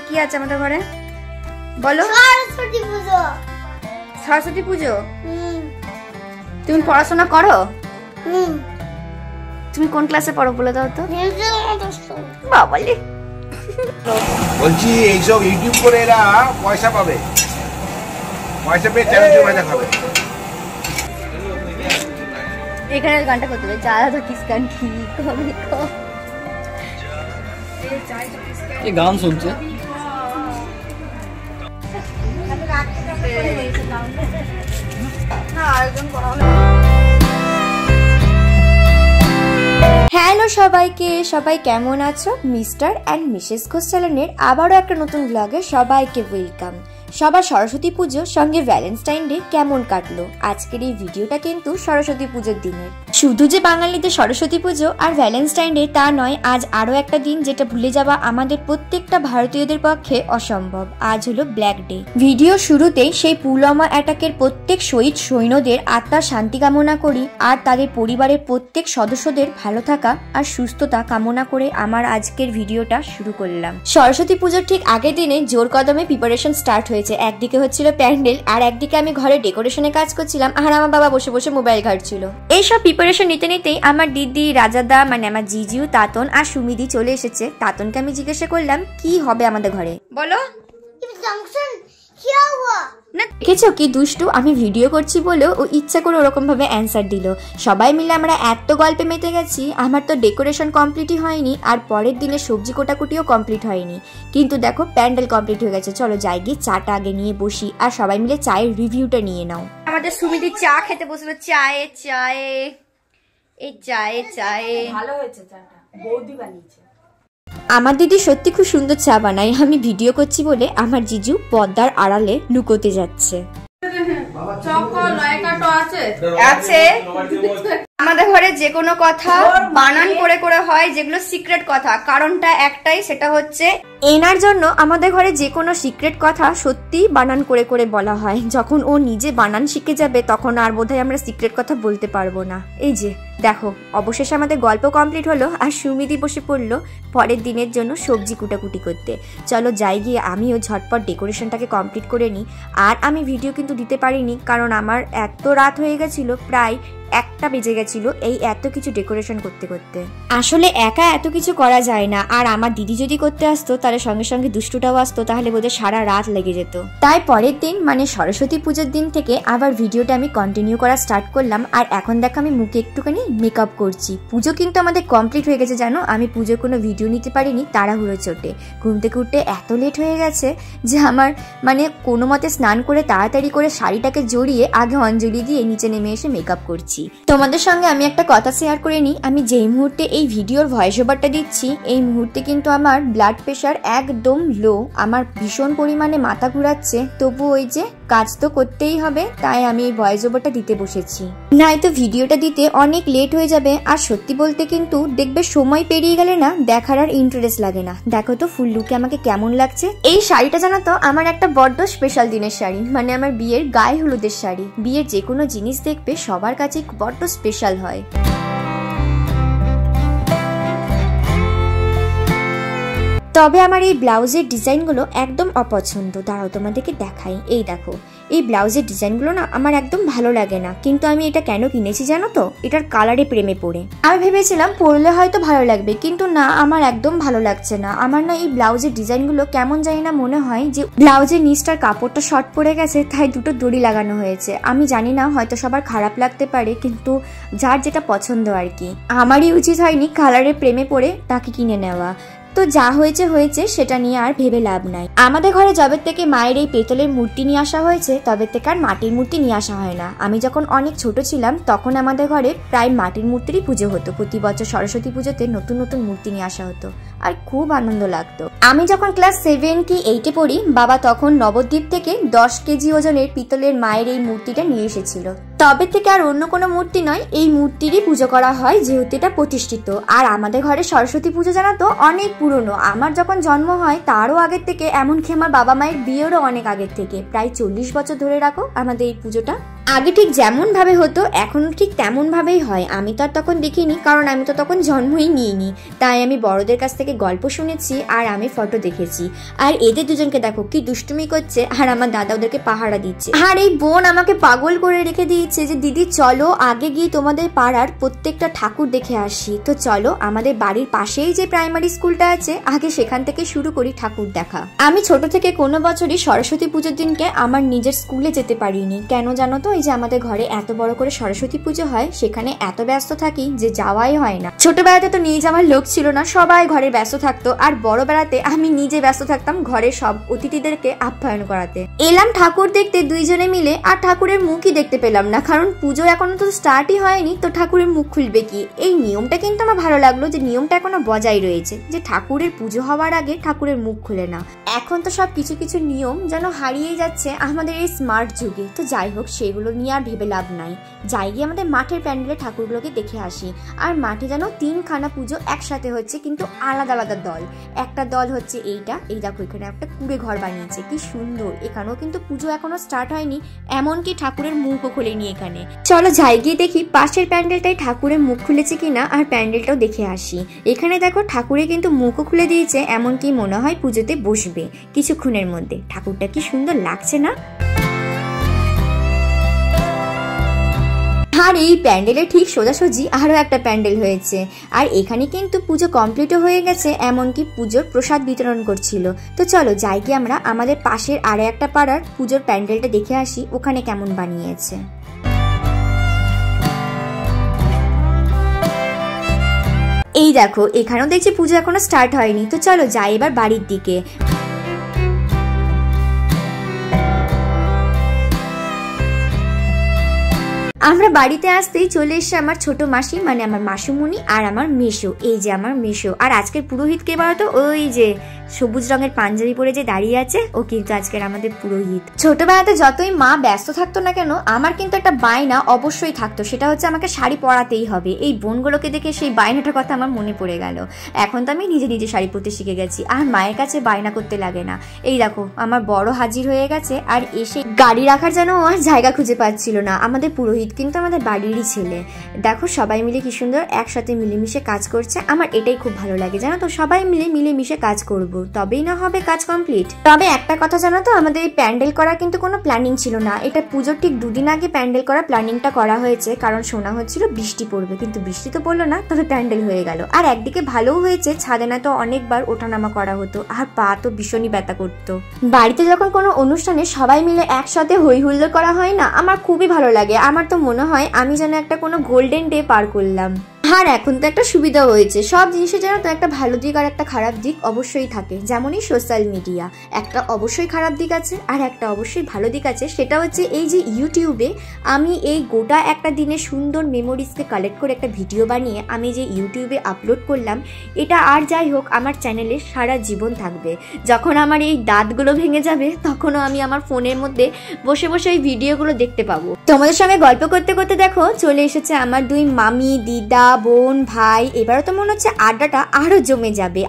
কি আছে আমাদের ঘরে বলো? সরস্বতী পুজো। সরস্বতী পুজো? তুমি পড়াশোনা করো? তুমি কোন ক্লাসে পড়ো বলে দাও তো? বাবালে, বলছি এইসব ইউটিউব করে এরা পয়সা পাবে, পয়সা পেয়ে চ্যানেল বাজা খাবে। এখানে গানটা করতে হবে, চালা তো কিসকান কি কবে কো এই গান শুনছে। হ্যালো সবাইকে, সবাই কেমন আছো? মিস্টার অ্যান্ড মিসেস ঘোষ চ্যানেলের আবারও একটা নতুন ব্লগে সবাইকে ওয়েলকাম। সবার সরস্বতী পুজো সঙ্গে ভ্যালেন্টাইন ডে কেমন কাটলো? আজকের এই ভিডিওটা কিন্তু সরস্বতী পুজোর দিনের। শুধু যে বাঙালিদের সরস্বতী পুজো আর ভ্যালেন্টাইন ডে তা নয়, আজ আরও একটা দিন যেটা ভুলে যাওয়া আমাদের প্রত্যেকটা ভারতীয়দের পক্ষে অসম্ভব। আজ হলো ব্ল্যাক ডে। ভিডিও শুরুতেই সেই পুলওয়ামা অ্যাটাকের প্রত্যেক শহীদ সৈন্যদের আত্মার শান্তি কামনা করি আর তাদের পরিবারের প্রত্যেক সদস্যদের ভালো থাকা আর সুস্থতা কামনা করে আমার আজকের ভিডিওটা শুরু করলাম। সরস্বতী পুজোর ঠিক আগের দিনে জোর কদমে প্রিপারেশন স্টার্ট হয়েছে। একদিকে হচ্ছিল প্যান্ডেল আর একদিকে আমি ঘরে ডেকোরেশনে কাজ করছিলাম আর আমার বাবা বসে বসে মোবাইল ঘাঁটছিল। এইসব প্রিপারেশন নিতে নিতেই আমার দিদি, রাজাদা মানে আমার জিজিউ, তাতন আর সুমিদি চলে এসেছে। তাতনকে আমি জিজ্ঞাসা করলাম কি হবে আমাদের ঘরে, বলো না। দেখেছো কি দুষ্টু, আমি ভিডিও করছি বলেও ও ইচ্ছা করে ওরকম ভাবে অ্যান্সার দিল। সবাই মিলে আমরা এত গল্পে মেতে গেছি, আমার তো ডেকোরেশন কমপ্লিটই হয়নি আর পরের দিনে সবজি কোটাকুটিও কমপ্লিট হয়নি, কিন্তু দেখো প্যান্ডেল কমপ্লিট হয়ে গেছে। চলো যাই গিয়ে চাটা আগে নিয়ে বসি আর সবাই মিলে চায়ের রিভিউটা নিয়ে নাও। আমাদের সুমিদি চা খেতে বসলো। চায়ে চায়ে এই চায়ে চায়ে ভালো হয়েছে চাটা, বৌদি বানিয়েছে। আমার দিদি সত্যি খুব সুন্দর চা বানায়। আমি ভিডিও করছি বলে আমার জিজু পর্দার আড়ালে লুকোতে যাচ্ছে। আছে আমাদের ঘরে যে কোনো কথা বানান করে করে হয়, যেগুলো সিক্রেট কথা। কারণটা একটাই, সেটা হচ্ছে এনার জন্য আমাদের ঘরে যে কোনো সিক্রেট কথা সত্যি বানান করে করে বলা হয়। যখন ও নিজে বানান শিখে যাবে তখন আর বোধহয় আমরা সিক্রেট কথা বলতে পারবো না। এই যে দেখো, অবশেষে আমাদের গল্প কমপ্লিট হলো আর সুমিদি বসে পড়লো পরের দিনের জন্য সবজি কুটাকুটি করতে। চলো যাই গিয়ে আমিও ঝটপট ডেকোরেশনটাকে কমপ্লিট করে নিই। আর আমি ভিডিও কিন্তু দিতে পারিনি কারণ আমার এত রাত হয়ে গেছিলো, প্রায় 1টা বেজে গেছিল এই এত কিছু ডেকোরেশন করতে করতে। আসলে একা এত কিছু করা যায় না, আর আমার দিদি যদি করতে আসতো তাহলে সঙ্গে সঙ্গে দুষ্টুটাও আসতো, তাহলে বোধহয় সারা রাত লেগে যেত। তাই পরের দিন মানে সরস্বতী পুজোর দিন থেকে আবার ভিডিওটা আমি কন্টিনিউ করা স্টার্ট করলাম। আর এখন দেখো আমি মুখে একটুখানি মেকআপ করছি। পুজো কিন্তু আমাদের কমপ্লিট হয়ে গেছে জানো। আমি পুজোর কোনো ভিডিও নিতে পারিনি তাড়াহুড়ো চোটে। ঘুম থেকে উঠতে এত লেট হয়ে গেছে যে আমার মানে কোনো মতে স্নান করে তাড়াতাড়ি করে শাড়িটাকে জড়িয়ে আগে অঞ্জলি দিয়ে নিচে নেমে এসে মেকআপ করছি। তোমাদের সঙ্গে আমি একটা কথা শেয়ার করে নিই। আমি যেই মুহূর্তে এই ভিডিওর ভয়েস ওভারটা দিচ্ছি এই মুহূর্তে কিন্তু আমার ব্লাড প্রেশার একদম লো। আমার ভীষণ পরিমাণে মাথা ঘুরাচ্ছে, তবু ওই যে কাজ তো করতেই হবে, তাই আমি এই ভয়েস ওভারটা দিতে বসেছি। নয়তো ভিডিওটা দিতে অনেক লেট হয়ে যাবে। আর সত্যি বলতে কিন্তু দেখবে সময় পেরিয়ে গেলে না দেখার আর ইন্টারেস্ট লাগে না। দেখো তো ফুল লুকে আমাকে কেমন লাগছে। এই শাড়িটা জানো তো আমার একটা বড্ড স্পেশাল দিনের শাড়ি, মানে আমার বিয়ের গায়ে হলুদের শাড়ি। বিয়ের যে কোনো জিনিস দেখবে সবার কাছে বড্ড স্পেশাল হয়। তবে আমার এই ব্লাউজের ডিজাইনগুলো একদম অপছন্দ। দাঁড়াও তোমাদেরকে দেখাই। এই দেখো, এই ব্লাউজের ডিজাইনগুলো না আমার একদম ভালো লাগে না, কিন্তু আমি এটা কেন কিনেছি জানো তো? এটার কালারে প্রেমে পড়ে। আমি ভেবেছিলাম পরলে হয়তো ভালো লাগবে, কিন্তু না, আমার একদম ভালো লাগছে না। আমার না এই ব্লাউজের ডিজাইনগুলো কেমন জানি না মনে হয় যে ব্লাউজের নিচটার কাপড়টা শর্ট পড়ে গেছে, তাই দুটো দড়ি লাগানো হয়েছে। আমি জানি না, হয়তো সবার খারাপ লাগতে পারে, কিন্তু যার যেটা পছন্দ আর কি। আমারই উচিত হয়নি কালারের প্রেমে পড়ে তাকে কিনে নেওয়া। তো যা হয়েছে হয়েছে, সেটা নিয়ে আর ভেবে লাভ নাই। আমাদের ঘরে যবে থেকে মায়ের এই পেতলের মূর্তি নিয়ে আসা হয়েছে তবে থেকে আর মাটির মূর্তি নিয়ে আসা হয় না। আমি যখন অনেক ছোট ছিলাম তখন আমাদের ঘরে প্রায় মাটির মূর্তিরই পুজো হতো। প্রতি বছর সরস্বতী পুজোতে নতুন নতুন মূর্তি নিয়ে আসা হতো আর খুব আনন্দ লাগতো। আমি যখন ক্লাস 7 কি 8-এ পড়ি, বাবা তখন নবদ্বীপ থেকে 10 কেজি ওজনের পিতলের মায়ের এই মূর্তিটা নিয়ে এসেছিল। তবে থেকে আর অন্য কোনো মূর্তি নয়, এই মূর্তিরই পুজো করা হয় যেহেতু এটা প্রতিষ্ঠিত। আর আমাদের ঘরে সরস্বতী পুজো জানা তো অনেক পুরনো। আমার যখন জন্ম হয় তারও আগের থেকে, এমনকি আমার বাবা মায়ের বিয়েরও অনেক আগের থেকে, প্রায় 40 বছর ধরে রাখো আমাদের এই পুজোটা। আগে ঠিক যেমন ভাবে হতো এখনো ঠিক তেমন ভাবেই হয়। আমি তো আর তখন দেখিনি, কারণ আমি তো তখন জন্মই নিইনি। তাই আমি বড়দের কাছ থেকে গল্প শুনেছি আর আমি ফটো দেখেছি। আর এদের দুজনকে দেখো কি দুষ্টুমি করছে, আর আমার দাদা ওদেরকে পাহারা দিচ্ছে। আর এই বোন আমাকে পাগল করে রেখে দিয়েছে যে দিদি চলো আগে গিয়ে তোমাদের পাড়ার প্রত্যেকটা ঠাকুর দেখে আসি। তো চলো, আমাদের বাড়ির পাশেই যে প্রাইমারি স্কুলটা আছে আগে সেখান থেকে শুরু করি ঠাকুর দেখা। আমি ছোট থেকে কোনো বছরই সরস্বতী পুজোর দিনকে আমার নিজের স্কুলে যেতে পারিনি। কেন জানো তো? এই যে আমাদের ঘরে এত বড় করে সরস্বতী পুজো হয়, সেখানে এত ব্যস্ত থাকি যে যাওয়াই হয় না। ছোটবেলাতে তো নিয়ে যাওয়ার লোক ছিল না, সবাই ঘরে ব্যস্ত থাকতো। আর বড় বেলাতে আমি নিজে ব্যস্ত থাকতাম ঘরের সব অতিথিদেরকে আপ্যায়ন করাতে। এলাম ঠাকুর দেখতে দুইজনে মিলে, আর ঠাকুরের মুখই দেখতে পেলাম না, কারণ পুজো এখনো তো স্টার্টই হয়নি, তো ঠাকুরের মুখ খুলবে কি? এই নিয়মটা কিন্তু আমার ভালো লাগলো যে নিয়মটা এখনো বজায় রয়েছে, যে ঠাকুরের পুজো হওয়ার আগে ঠাকুরের মুখ খুলে না। এখন তো সব কিছু কিছু নিয়ম যেন হারিয়ে যাচ্ছে আমাদের এই স্মার্ট যুগে। তো যাই হোক, সেগুলো নিয়ে আর ভেবে লাভ নাই। যাই গিয়ে আমাদের মাঠের প্যান্ডেলে ঠাকুরগুলোকে দেখে আসি। আর মাঠে যেন 3খানা পুজো একসাথে হচ্ছে, কিন্তু আলাদা আলাদা দল। একটা দল হচ্ছে এইটা, এই দেখো এখানে একটা কুড়ে ঘর বানিয়েছে, কি সুন্দর। এখানেও কিন্তু পুজো এখনো স্টার্ট হয়নি, এমনকি ঠাকুরের মুখও খোলেনি এখানে। চলো যাই গিয়ে দেখি পাশের প্যান্ডেলটাই ঠাকুরের মুখ খুলেছে কিনা, আর প্যান্ডেলটাও দেখে আসি। এখানে দেখো ঠাকুরে কিন্তু মুখও খুলে দিয়েছে, এমনকি মনে হয় পুজোতে বসবে কিছুক্ষণের মধ্যে। ঠাকুরটা কি সুন্দর লাগছে না? আর এই প্যান্ডেলে ঠিক সোজাসুজি আরো একটা প্যান্ডেল হয়েছে, আর এখানে কিন্তু পুজো কমপ্লিটও হয়ে গেছে, এমনকি পুজোর প্রসাদ বিতরণ করছিল। তো চলো যাই কি আমরা আমাদের পাশের আরো একটা পাড়ার পুজোর প্যান্ডেলটা দেখে আসি ওখানে কেমন বানিয়েছে। এই দেখো এখানেও দেখছি পুজো এখনো স্টার্ট হয়নি। তো চলো যাই এবার বাড়ির দিকে। আমরা বাড়িতে আসতেই চলে এসছে আমার ছোট মাসি, মানে আমার মাসুমণি আর আমার মেশো। এই যে আমার মেশো। আর আজকের পুরোহিত কে বলতো? ওই যে সবুজ রঙের পাঞ্জাবি পরে যে দাঁড়িয়ে আছে, ও কিন্তু আজকের আমাদের পুরোহিত। ছোটবেলাতে যতই মা ব্যস্ত থাকতো না কেন, আমার কিন্তু একটা বায়না অবশ্যই থাকতো, সেটা হচ্ছে আমাকে শাড়ি পরাতেই হবে। এই বোনগুলোকে দেখে সেই বায়নাটার কথা আমার মনে পড়ে গেল। এখন তো আমি নিজে নিজে শাড়ি পরতে শিখে গেছি, আর মায়ের কাছে বায়না করতে লাগে না। এই দেখো আমার বড় হাজির হয়ে গেছে, আর এসে গাড়ি রাখার যেন আর জায়গা খুঁজে পাচ্ছিল না। আমাদের পুরোহিত কিন্তু আমাদের বাড়িরই ছেলে। দেখো সবাই মিলে কি সুন্দর একসাথে মিলেমিশে কাজ করছে। আমার এটাই খুব ভালো লাগে, জানো তো, সবাই মিলেমিশে কাজ করব, তবেই না হবে কাজ কমপ্লিট। তবে একটা কথা জানো তো, আমাদের এই প্যান্ডেল করা কিন্তু কোনো প্ল্যানিং ছিল না। এটা পুজোর ঠিক 2 দিন আগে প্যান্ডেল করা প্ল্যানিংটা করা হয়েছে, কারণ শোনা হচ্ছিল বৃষ্টি পড়বে, কিন্তু বৃষ্টি তো পড়লো না, তবে প্যান্ডেল হয়ে গেল। আর একদিকে ভালোও হয়েছে, ছাদে না তো অনেকবার ওঠানামা করা হতো, আর পা তো ভীষণই ব্যথা করতো। বাড়িতে যখন কোনো অনুষ্ঠানে সবাই মিলে একসাথে হই হুল্লোড় করা হয় না, আমার খুবই ভালো লাগে। আমার তো মনে হয় আমি যেন একটা কোনো গোল্ডেন ডে পার করলাম। আর এখন তো একটা সুবিধা হয়েছে, সব জিনিসের যেন তো একটা ভালো দিক আর একটা খারাপ দিক অবশ্যই থাকে। যেমনই সোশ্যাল মিডিয়া, একটা অবশ্যই খারাপ দিক আছে আর একটা অবশ্যই ভালো দিক আছে। সেটা হচ্ছে এই যে ইউটিউবে আমি এই গোটা একটা দিনে সুন্দর মেমোরিজকে কালেক্ট করে একটা ভিডিও বানিয়ে আমি যে ইউটিউবে আপলোড করলাম, এটা আর যাই হোক আমার চ্যানেলে সারা জীবন থাকবে। যখন আমার এই দাঁতগুলো ভেঙে যাবে, তখনও আমি আমার ফোনের মধ্যে বসে বসে এই ভিডিওগুলো দেখতে পাবো। তোমাদের সঙ্গে গল্প করতে করতে দেখো চলে এসেছে আমার 2 মামি, দিদা, বোন, ভাই। এবারও তো মনে হচ্ছে আড্ডাটা আরো জমে যাবে।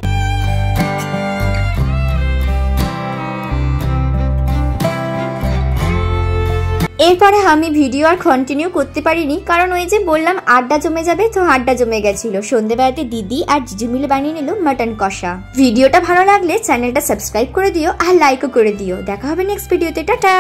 এরপরে আমি ভিডিও আর কন্টিনিউ করতে পারিনি, কারণ ওই যে বললাম আড্ডা জমে যাবে, তো আড্ডা জমে গেছিল। সন্ধ্যেবেলাতে দিদি আর জিজু মিলে বানিয়ে নিল মাটন কষা। ভিডিওটা ভালো লাগলে চ্যানেলটা সাবস্ক্রাইব করে দিও আর লাইকও করে দিও। দেখা হবে নেক্সট ভিডিওতে। টাটা।